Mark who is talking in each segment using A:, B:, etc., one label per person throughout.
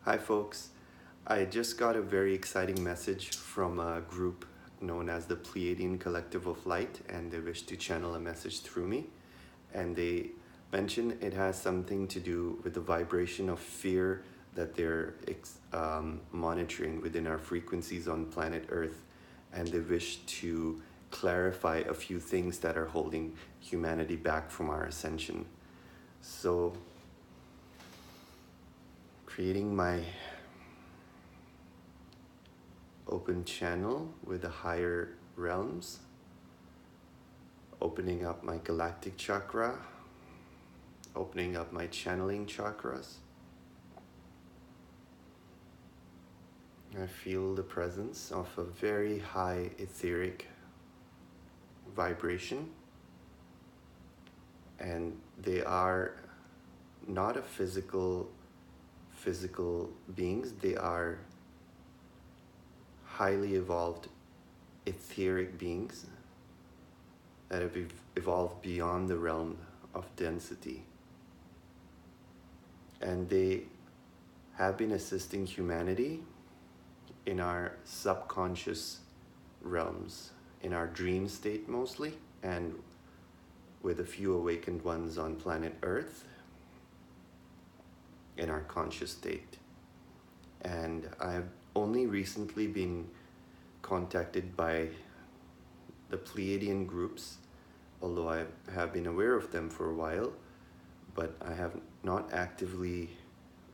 A: Hi folks, I just got a very exciting message from a group known as the Pleiadian Collective of Light, and they wish to channel a message through me. And they mention it has something to do with the vibration of fear that they're monitoring within our frequencies on planet Earth, and they wish to clarify a few things that are holding humanity back from our ascension. So, creating my open channel with the higher realms, opening up my galactic chakra, opening up my channeling chakras. I feel the presence of a very high etheric vibration, and they are not a physical beings. They are highly evolved etheric beings that have evolved beyond the realm of density, and they have been assisting humanity in our subconscious realms, in our dream state mostly, and with a few awakened ones on planet Earth in our conscious state. And I've only recently been contacted by the Pleiadian groups, although I have been aware of them for a while, but I have not actively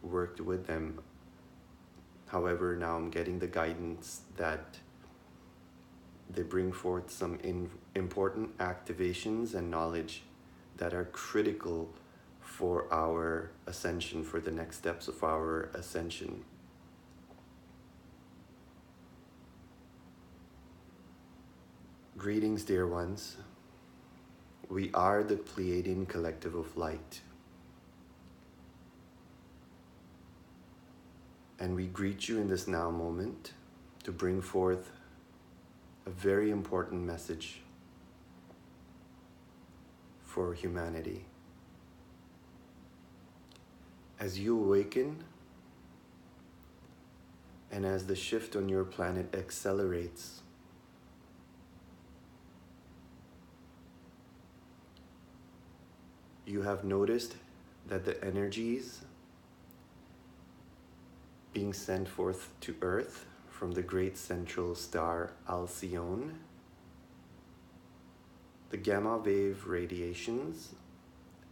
A: worked with them. However, now I'm getting the guidance that they bring forth some important activations and knowledge that are critical for our ascension, for the next steps of our ascension. Greetings, dear ones. We are the Pleiadian Collective of Light. And we greet you in this now moment to bring forth a very important message for humanity. As you awaken, and as the shift on your planet accelerates, you have noticed that the energies being sent forth to Earth from the great central star Alcyone, the gamma wave radiations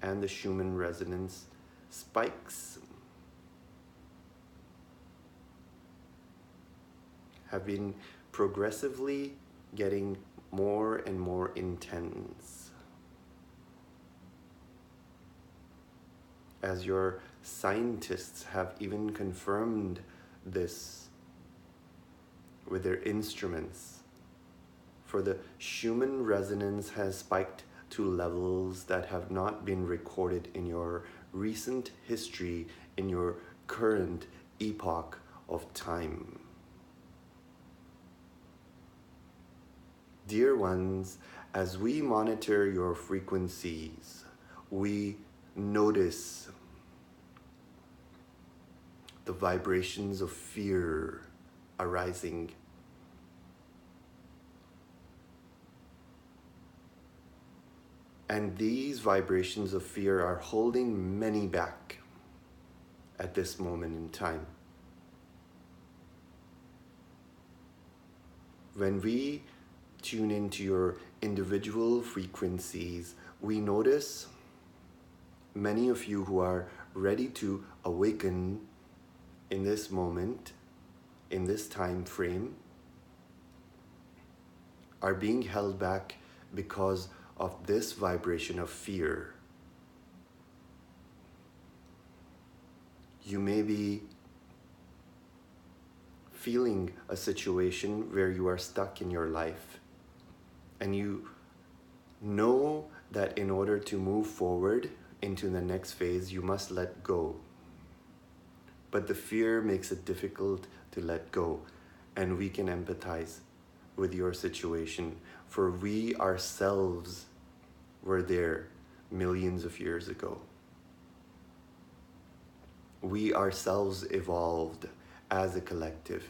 A: and the Schumann resonance spikes have been progressively getting more and more intense. As your scientists have even confirmed this with their instruments, for the Schumann resonance has spiked to levels that have not been recorded in your recent history, in your current epoch of time. Dear ones, as we monitor your frequencies, we notice the vibrations of fear arising. And these vibrations of fear are holding many back at this moment in time. When we tune into your individual frequencies, we notice many of you who are ready to awaken in this moment, in this time frame, are being held back because of this vibration of fear. You may be feeling a situation where you are stuck in your life, and you know that in order to move forward into the next phase, you must let go. But the fear makes it difficult to let go, and we can empathize with your situation, for we ourselves were there millions of years ago. we ourselves evolved as a collective.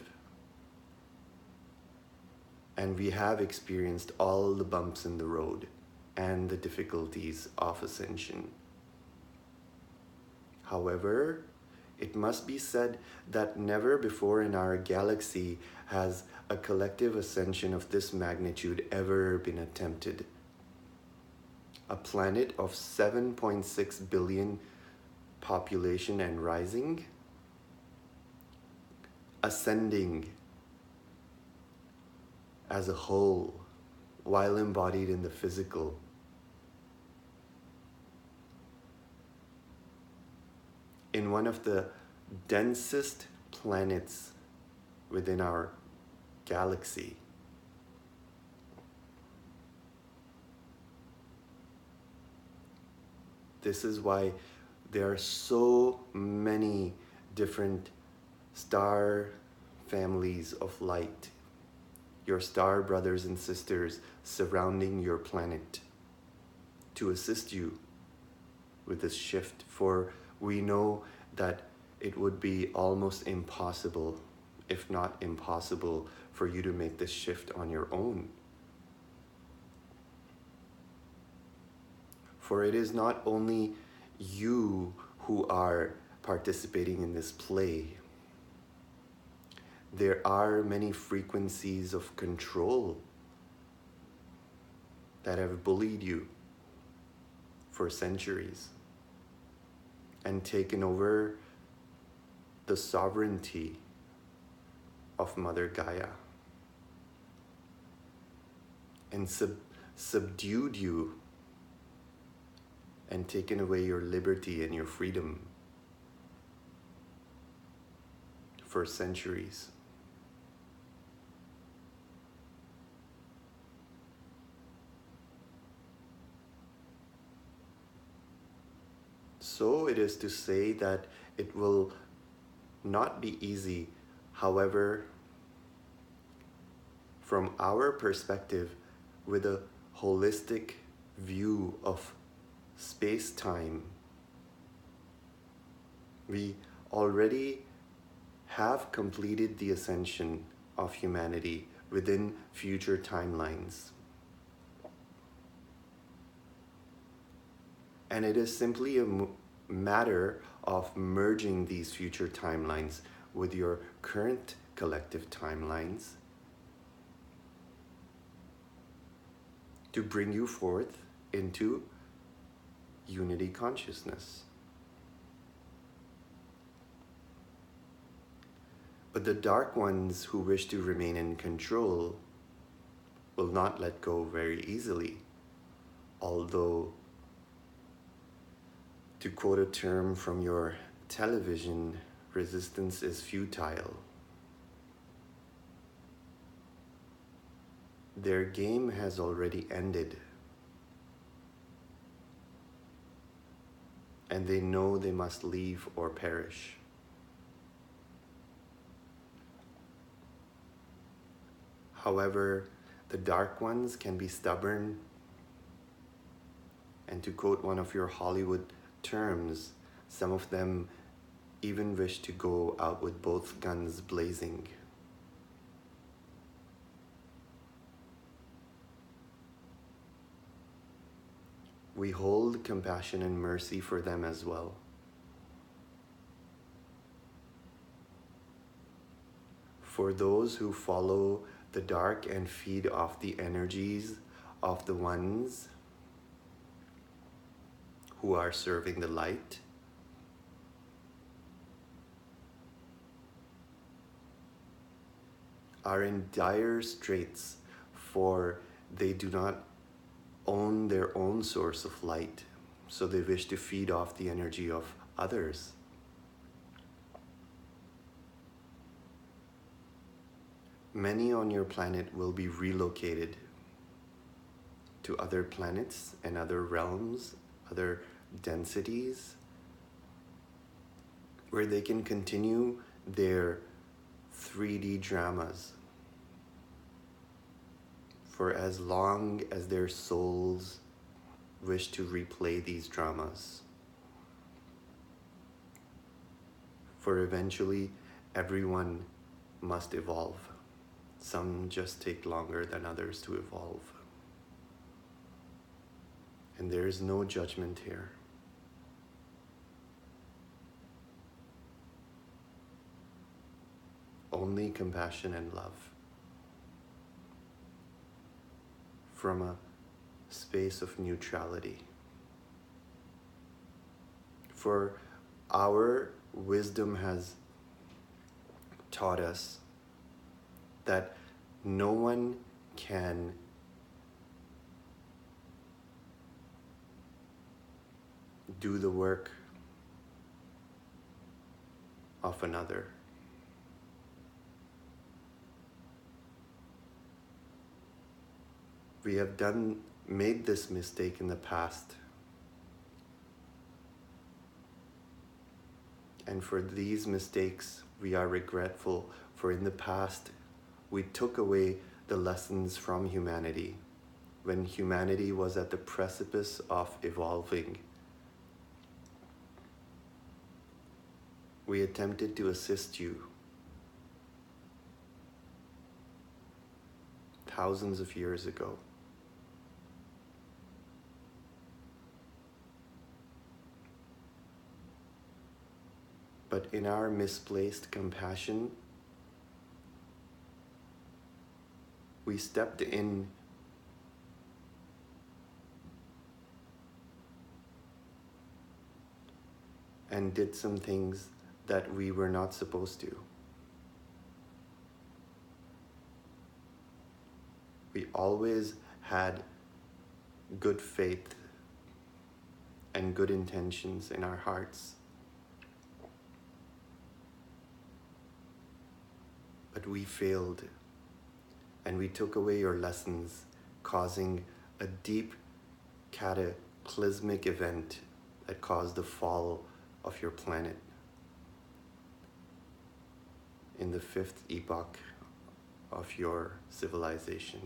A: And we have experienced all the bumps in the road and the difficulties of ascension. However, it must be said that never before in our galaxy has a collective ascension of this magnitude ever been attempted. A planet of 7.6 billion population and rising, ascending as a whole while embodied in the physical. In one of the densest planets within our galaxy. This is why there are so many different star families of light, your star brothers and sisters surrounding your planet to assist you with this shift, for we know that it would be almost impossible, if not impossible, for you to make this shift on your own. For it is not only you who are participating in this play. There are many frequencies of control that have bullied you for centuries and taken over the sovereignty of Mother Gaia and subdued you and taken away your liberty and your freedom for centuries. So it is to say that it will not be easy. However, from our perspective, with a holistic view of space-time, we already have completed the ascension of humanity within future timelines. And it is simply a matter of merging these future timelines with your current collective timelines to bring you forth into unity consciousness. But the dark ones who wish to remain in control will not let go very easily, although, to quote a term from your television, resistance is futile. Their game has already ended, and they know they must leave or perish. However, the dark ones can be stubborn, and to quote one of your Hollywood terms, some of them even wish to go out with both guns blazing. We hold compassion and mercy for them as well. For those who follow the dark and feed off the energies of the ones who are serving the light, are in dire straits, for they do not own their own source of light, so they wish to feed off the energy of others. Many on your planet will be relocated to other planets and other realms, other densities, where they can continue their 3D dramas for as long as their souls wish to replay these dramas. for eventually everyone must evolve. Some just take longer than others to evolve. And there is no judgment here. Only compassion and love. From a space of neutrality. For our wisdom has taught us that no one can do the work of another. We have made this mistake in the past. And for these mistakes, we are regretful, for in the past, we took away the lessons from humanity when humanity was at the precipice of evolving. We attempted to assist you thousands of years ago. But in our misplaced compassion, we stepped in and did some things that we were not supposed to. We always had good faith and good intentions in our hearts. But we failed, and we took away your lessons, causing a deep cataclysmic event that caused the fall of your planet in the fifth epoch of your civilization,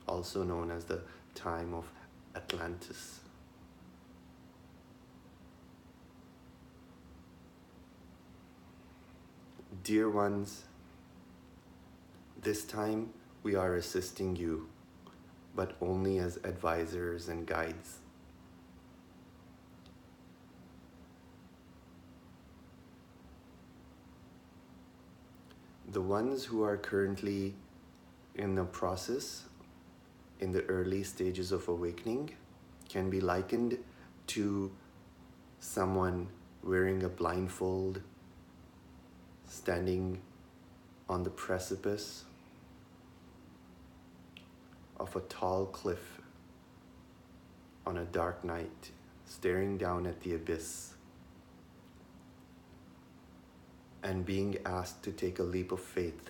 A: also known as the time of Atlantis. Dear ones, this time we are assisting you, but only as advisors and guides. The ones who are currently in the process, in the early stages of awakening, can be likened to someone wearing a blindfold, standing on the precipice of a tall cliff on a dark night, staring down at the abyss and being asked to take a leap of faith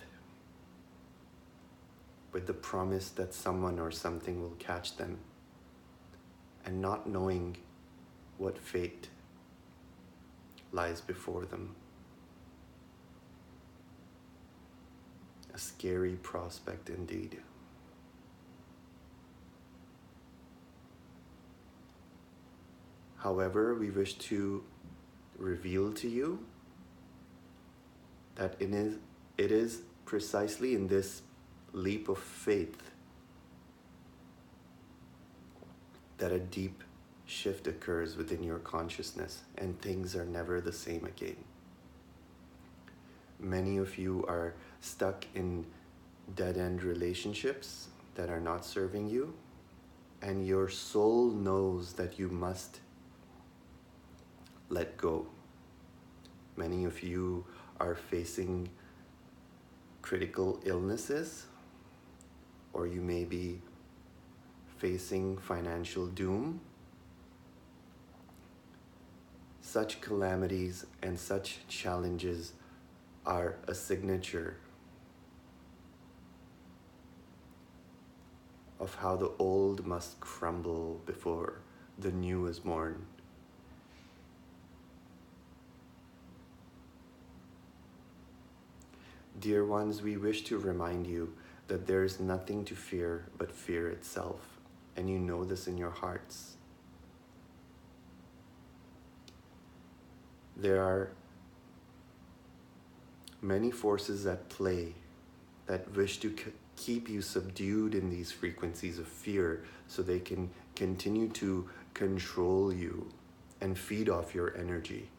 A: with the promise that someone or something will catch them, and not knowing what fate lies before them. A scary prospect indeed. However, we wish to reveal to you that it is precisely in this leap of faith that a deep shift occurs within your consciousness, and things are never the same again. Many of you are stuck in dead-end relationships that are not serving you, and your soul knows that you must let go. Many of you are facing critical illnesses, or you may be facing financial doom. Such calamities and such challenges are a signature of how the old must crumble before the new is born. Dear ones, we wish to remind you that there is nothing to fear but fear itself, and you know this in your hearts. There are many forces at play that wish to keep you subdued in these frequencies of fear so they can continue to control you and feed off your energy.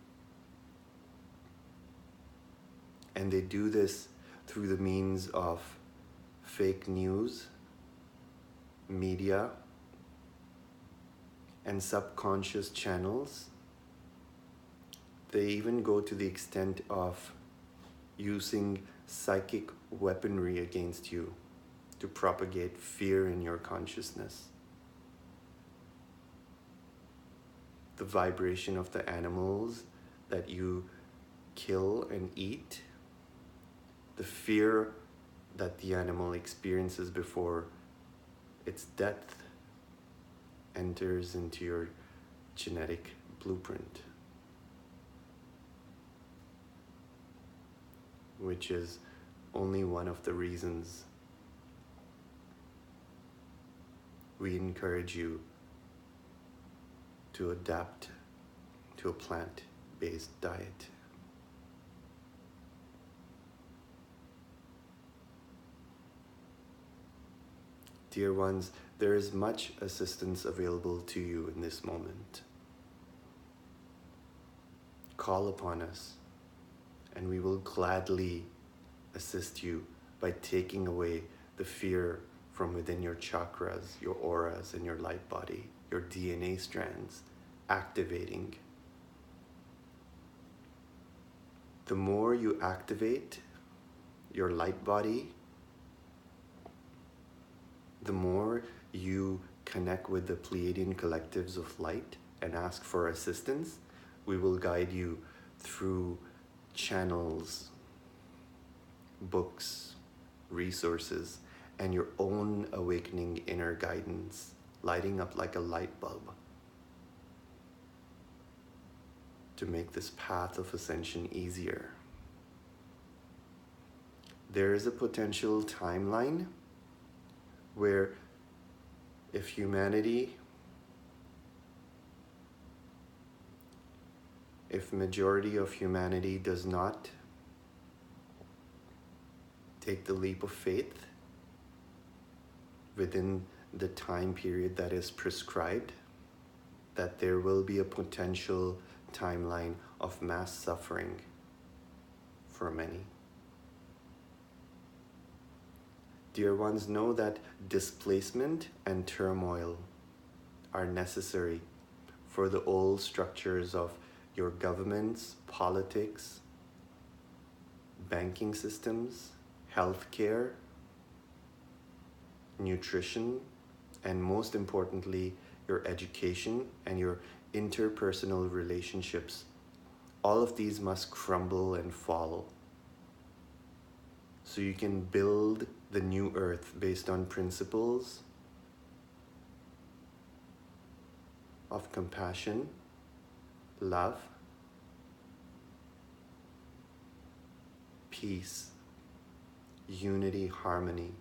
A: And they do this through the means of fake news, media, and subconscious channels. They even go to the extent of using psychic weaponry against you to propagate fear in your consciousness. The vibration of the animals that you kill and eat, the fear that the animal experiences before its death enters into your genetic blueprint, which is only one of the reasons we encourage you to adapt to a plant-based diet. Dear ones, there is much assistance available to you in this moment. Call upon us, and we will gladly assist you by taking away the fear from within your chakras, your auras, and your light body, your DNA strands, activating. The more you activate your light body, the more you connect with the Pleiadian collectives of light and ask for assistance, we will guide you through channels, books, resources, and your own awakening inner guidance, lighting up like a light bulb to make this path of ascension easier. There is a potential timeline where if majority of humanity does not take the leap of faith within the time period that is prescribed, that there will be a potential timeline of mass suffering for many. Dear ones, know that displacement and turmoil are necessary for the old structures of your governments, politics, banking systems, healthcare, nutrition, and most importantly, your education and your interpersonal relationships. All of these must crumble and fall so you can build the new earth based on principles of compassion, love, peace, unity, harmony,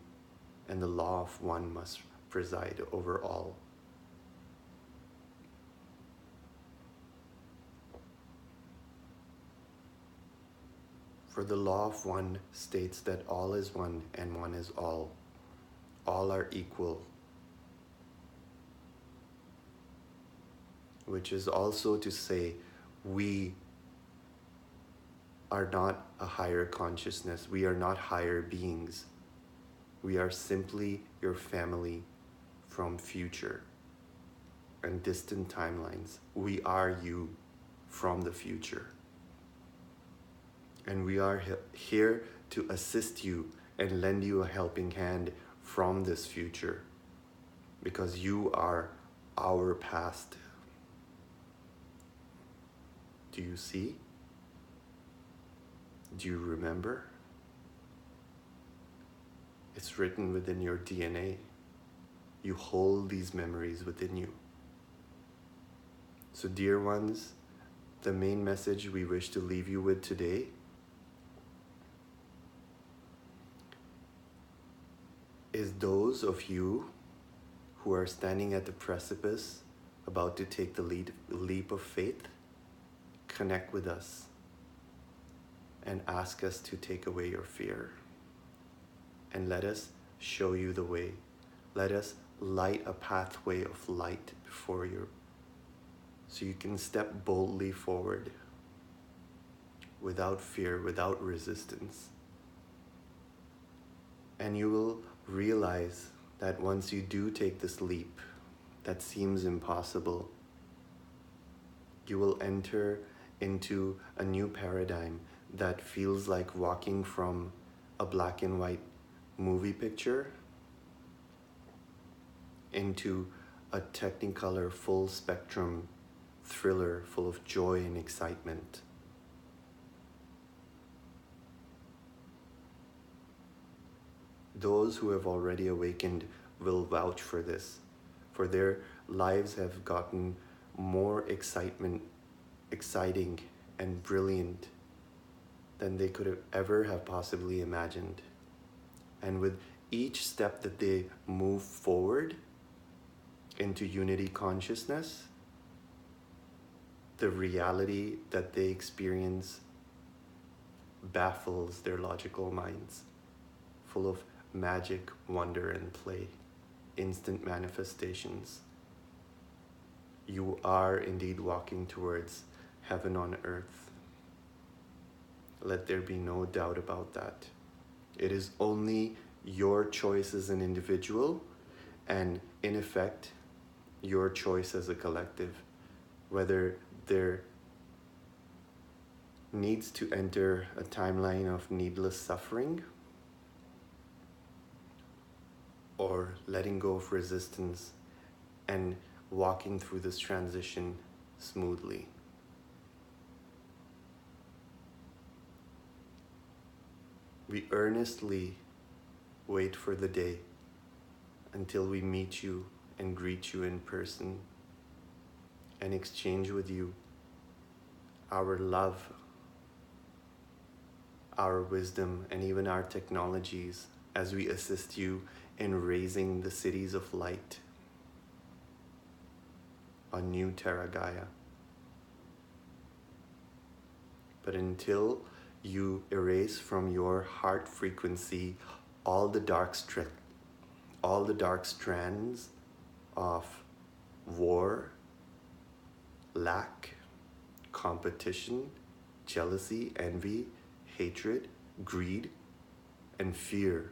A: and the law of one must preside over all. For the law of one states that all is one and one is all. All are equal, which is also to say we are not a higher consciousness. We are not higher beings. We are simply your family from future and distant timelines. We are you from the future. And we are here to assist you and lend you a helping hand from this future, because you are our past. Do you see? Do you remember? It's written within your DNA. You hold these memories within you. So, dear ones, the main message we wish to leave you with today is those of you who are standing at the precipice, about to take the leap of faith, connect with us. and ask us to take away your fear. And let us show you the way. Let us light a pathway of light before you, so you can step boldly forward without fear, without resistance. And you will realize that once you do take this leap that seems impossible, you will enter into a new paradigm that feels like walking from a black and white movie picture into a technicolor, full spectrum thriller full of joy and excitement. Those who have already awakened will vouch for this, for their lives have gotten more exciting and brilliant than they could have ever have possibly imagined. And with each step that they move forward into unity consciousness, the reality that they experience baffles their logical minds, full of magic, wonder, and play, instant manifestations. You are indeed walking towards heaven on earth. Let there be no doubt about that. It is only your choice as an individual, and in effect, your choice as a collective, whether there needs to enter a timeline of needless suffering or letting go of resistance and walking through this transition smoothly. We earnestly wait for the day until we meet you and greet you in person and exchange with you our love, our wisdom, and even our technologies as we assist you in raising the cities of light on new Terra Gaia. But until you erase from your heart frequency all the dark strands of war, lack, competition, jealousy, envy, hatred, greed, and fear,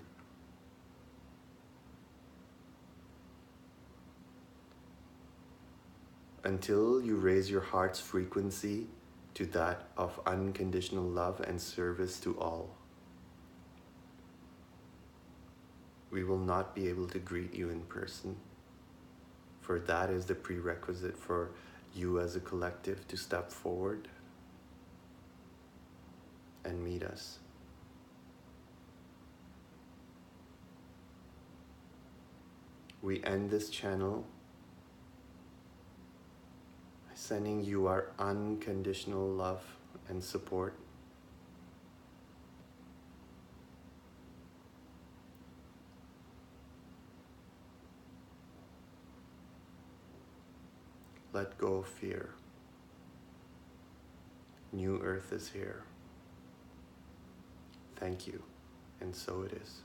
A: until you raise your heart's frequency to that of unconditional love and service to all, we will not be able to greet you in person, for that is the prerequisite for you as a collective to step forward and meet us. We end this channel sending you our unconditional love and support. Let go of fear. New Earth is here. Thank you, and so it is.